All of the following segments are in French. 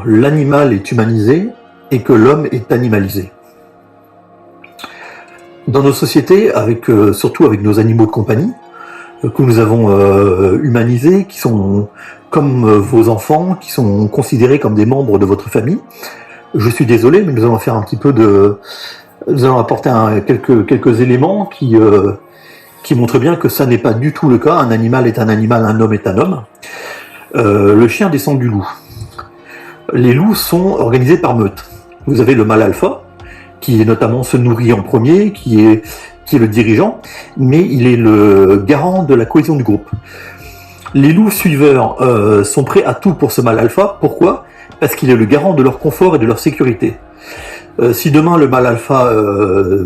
l'animal est humanisé et que l'homme est animalisé. Dans nos sociétés, surtout avec nos animaux de compagnie, que nous avons humanisés, qui sont comme vos enfants, qui sont considérés comme des membres de votre famille, je suis désolé, mais nous allons faire un petit peu nous allons apporter quelques éléments qui montrent bien que ça n'est pas du tout le cas. Un animal est un animal, un homme est un homme. Le chien descend du loup. Les loups sont organisés par meute. Vous avez le mâle alpha, qui notamment se nourrit en premier, qui est le dirigeant, mais il est le garant de la cohésion du groupe. Les loups suiveurs sont prêts à tout pour ce mâle alpha. Pourquoi ? Parce qu'il est le garant de leur confort et de leur sécurité. Si demain le mâle alpha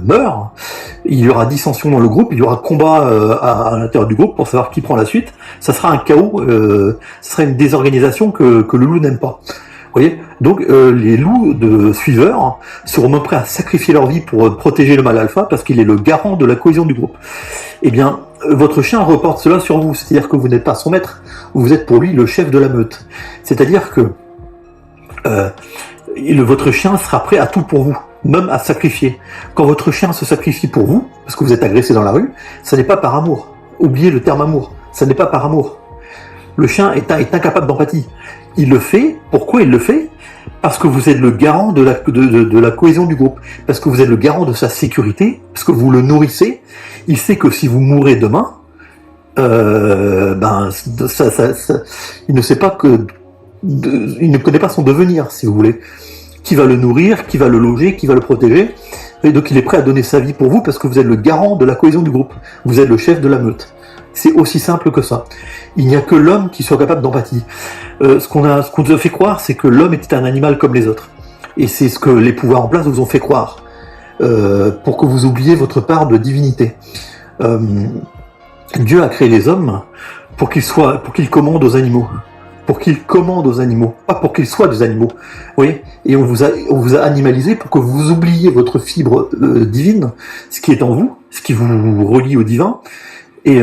meurt, il y aura dissension dans le groupe, il y aura combat à l'intérieur du groupe pour savoir qui prend la suite. Ça sera un chaos, ce sera une désorganisation que le loup n'aime pas. Vous voyez ? Donc les loups de suiveurs seront même prêts à sacrifier leur vie pour protéger le mâle alpha parce qu'il est le garant de la cohésion du groupe. Eh bien, votre chien reporte cela sur vous, c'est-à-dire que vous n'êtes pas son maître, vous êtes pour lui le chef de la meute. C'est-à-dire que votre chien sera prêt à tout pour vous, même à sacrifier. Quand votre chien se sacrifie pour vous, parce que vous êtes agressé dans la rue, ça n'est pas par amour. Oubliez le terme amour, ça n'est pas par amour. Le chien est incapable d'empathie. Il le fait, pourquoi il le fait ? Parce que vous êtes le garant de la cohésion du groupe, parce que vous êtes le garant de sa sécurité, parce que vous le nourrissez. Il sait que si vous mourrez demain, il ne sait pas il ne connaît pas son devenir, si vous voulez. Qui va le nourrir, qui va le loger, qui va le protéger. Et donc il est prêt à donner sa vie pour vous parce que vous êtes le garant de la cohésion du groupe. Vous êtes le chef de la meute. C'est aussi simple que ça. Il n'y a que l'homme qui soit capable d'empathie. Ce qu'on nous a fait croire, c'est que l'homme était un animal comme les autres. Et c'est ce que les pouvoirs en place vous ont fait croire. Pour que vous oubliez votre part de divinité. Dieu a créé les hommes pour qu'ils commandent aux animaux. Pour qu'ils commandent aux animaux, pas pour qu'ils soient des animaux. Vous voyez ? Et on vous a animalisé pour que vous oubliez votre fibre divine, ce qui est en vous, ce qui vous relie au divin, et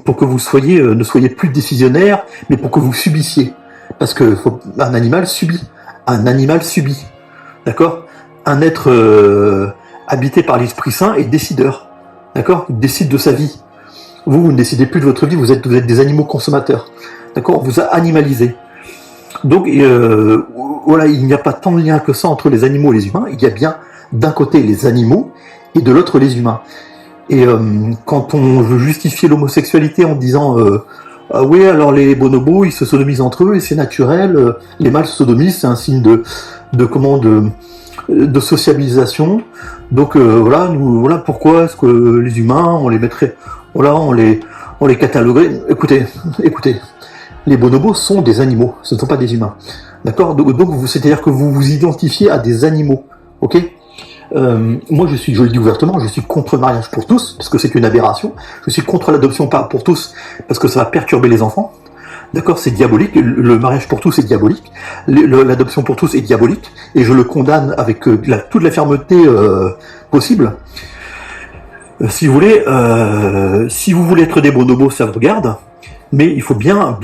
pour que vous ne soyez plus décisionnaire, mais pour que vous subissiez. Parce que un animal subit. Un animal subit. D'accord ? Un être habité par l'Esprit Saint est décideur. D'accord ? Il décide de sa vie. Vous ne décidez plus de votre vie, vous êtes des animaux consommateurs. D'accord, on vous a animalisé. Donc voilà, il n'y a pas tant de lien que ça entre les animaux et les humains. Il y a bien d'un côté les animaux et de l'autre les humains. Et quand on veut justifier l'homosexualité en disant ah oui, alors les bonobos ils se sodomisent entre eux et c'est naturel, les mâles se sodomisent, c'est un signe de sociabilisation. Donc voilà pourquoi est-ce que les humains on les mettrait, on les cataloguerait. Écoutez. Les bonobos sont des animaux, ce ne sont pas des humains. D'accord ? Donc c'est-à-dire que vous vous identifiez à des animaux. Ok ? Moi, je le dis ouvertement, je suis contre le mariage pour tous, parce que c'est une aberration. Je suis contre l'adoption pour tous, parce que ça va perturber les enfants. D'accord ? C'est diabolique. Le mariage pour tous est diabolique. L'adoption pour tous est diabolique. Et je le condamne avec toute la fermeté possible. Si vous voulez être des bonobos, ça vous regarde. Mais il faut bien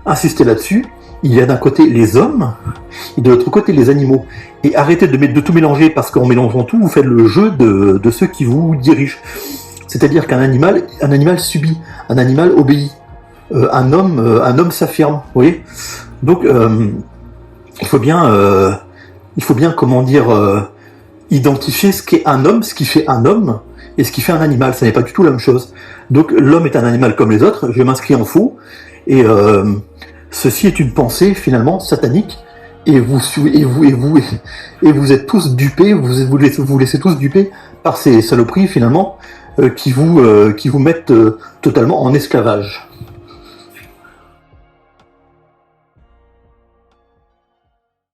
insister là-dessus. Il y a d'un côté les hommes et de l'autre côté les animaux. Et arrêtez de tout mélanger parce qu'en mélangeant tout, vous faites le jeu de ceux qui vous dirigent. C'est-à-dire qu'un animal subit, un animal obéit. Un homme s'affirme. Vous voyez ? Donc il faut bien identifier ce qu'est un homme, ce qui fait un homme. Et ce qui fait un animal, ça n'est pas du tout la même chose. Donc l'homme est un animal comme les autres, je m'inscris en faux, et ceci est une pensée finalement satanique, et vous êtes tous dupés, vous laissez tous duper par ces saloperies finalement qui vous mettent totalement en esclavage.